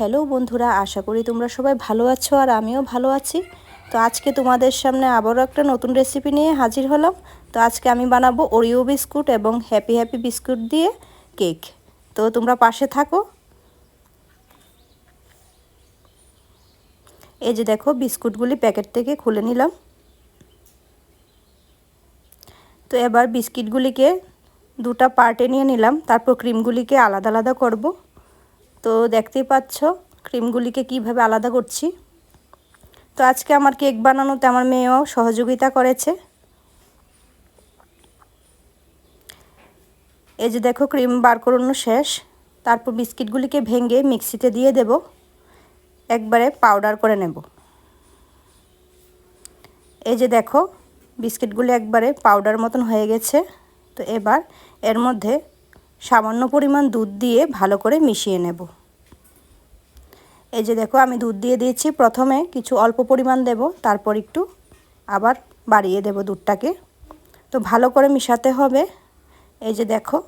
Hello বন্ধুরা, আশা করি তোমরা সবাই ভালো আছো আর আমিও ভালো আছি। তো আজকে তোমাদের সামনে আবারও একটা নতুন রেসিপি নিয়ে হাজির হলাম। তো আজকে আমি বানাবো ওরিও বিস্কুট এবং হ্যাপি হ্যাপি বিস্কুট দিয়ে কেক। তো তোমরা পাশে থাকো। এই যে দেখো, বিস্কুটগুলি প্যাকেট থেকে খুলে নিলাম। তো এবার বিস্কিটগুলিকে দুটো পার্টে নিয়ে নিলাম, তারপর ক্রিমগুলিকে আলাদা আলাদা করব। তো দেখতেই পাচ্ছ ক্রিমগুলিকে কিভাবে আলাদা করছি। তো আজকে আমার কেক বানানোতে আমার মেয়েও সহযোগিতা করেছে। এই যে দেখো, ক্রিম বার করানো শেষ। তারপর বিস্কিটগুলিকে ভেঙে মিক্সিতে দিয়ে দেব, একবারে পাউডার করে নেব। এই যে দেখো, বিস্কিটগুলি একবারে পাউডার মতন হয়ে গেছে। তো এবার এর মধ্যে সামান্য পরিমাণ দুধ দিয়ে ভালো করে মিশিয়ে নেব। এই যে দেখো, আমি দুধ দিয়ে দিয়েছি। প্রথমে কিছু অল্প পরিমাণ দেব, তারপর একটু আবার বাড়িয়ে দেব দুধটাকে। তো ভালো করে মিশাতে হবে। এই যে দেখো,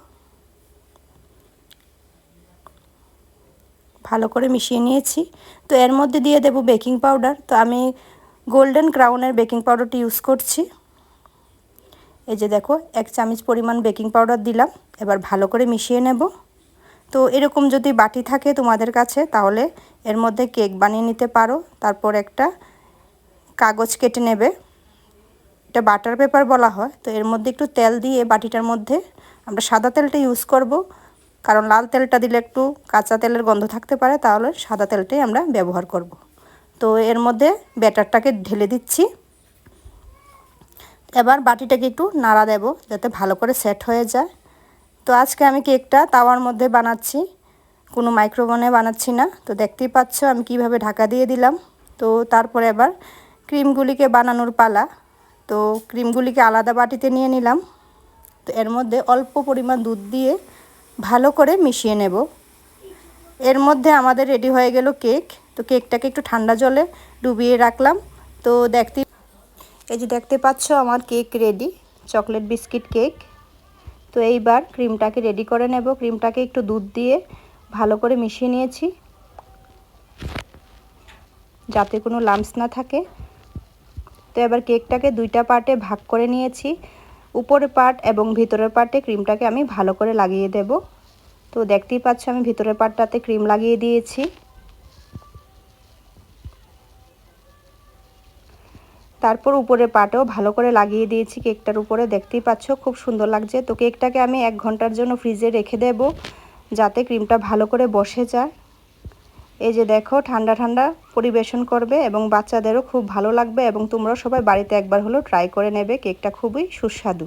ভালো করে মিশিয়ে নিয়েছি। তো এর মধ্যে দিয়ে দেব বেকিং পাউডার। তো আমি গোল্ডেন ক্রাউনের বেকিং পাউডারটি ইউজ করছি। এই যে দেখো, 1 চামচ পরিমাণ বেকিং পাউডার দিলাম। এবার ভালো করে মিশিয়ে নেব। তো এরকম যদি বাটি থাকে তোমাদের কাছে, তাহলে এর মধ্যে কেক বানিয়ে নিতে পারো। তারপর একটা কাগজ কেটে নেবে, এটা বাটার পেপার বলা হয়। তো এর মধ্যে একটু তেল দিয়ে বাটিটার মধ্যে, আমরা সাদা তেলটা ইউজ করব, কারণ লাল তেলটা দিলে একটু কাঁচা তেলের গন্ধ থাকতে পারে, তাহলে সাদা তেলটাই আমরা ব্যবহার করব। তো এর মধ্যে ব্যাটারটাকে ঢেলে দিচ্ছি। এবার বাটিটাকে একটু নাড়া দেব, যাতে ভালো করে সেট হয়ে যায়। তো আজকে আমি কেকটা তাওয়ার মধ্যে বানাচ্ছি, কোনো মাইক্রোওভেনে বানাচ্ছি না। তো দেখতেই পাচ্ছ আমি কিভাবে ঢাকা দিয়ে দিলাম। তো তারপরে এবার ক্রিমগুলিকে বানানোর পালা। তো ক্রিমগুলিকে আলাদা বাটিতে নিয়ে নিলাম। তো এর মধ্যে অল্প পরিমাণ দুধ দিয়ে ভালো করে মিশিয়ে নেব। এর মধ্যে আমাদের রেডি হয়ে গেল কেক। তো কেকটাকে একটু ঠান্ডা জলে ডুবিয়ে রাখলাম। তো এই যে দেখতে পাচ্ছ আমার cake ready, chocolate biscuit cake. তো এইবার ক্রিমটাকে রেডি করে নেব। ক্রিমটাকে একটু দুধ দিয়ে ভালো করে মিশিয়ে নিয়েছি, যাতে কোনো লাম্পস না থাকে। তো এবার কেকটাকে দুইটা পার্টে ভাগ করে নিয়েছি। উপরের পার্ট এবং ভিতরের পার্টে ক্রিমটাকে আমি ভালো করে লাগিয়ে দেব। তো দেখতেই পাচ্ছ আমি ভিতরের পার্টটাতে ক্রিম লাগিয়ে দিয়েছি। তারপর উপরের পার্টেও ভালো করে লাগিয়ে দিয়েছি কেকটার উপরে। দেখতেই পাচ্ছ খুব সুন্দর লাগছে। তো কেকটাকে আমি 1 ঘন্টার জন্য ফ্রিজে রেখে দেব, যাতে ক্রিমটা ভালো করে বসে যায়। এই যে দেখো, ঠান্ডা ঠান্ডা পরিবেশন করবে এবং বাচ্চাদেরও খুব ভালো লাগবে, এবং তোমরা সবাই বাড়িতে একবার হলেও ট্রাই করে নেবে। কেকটা খুবই সুস্বাদু।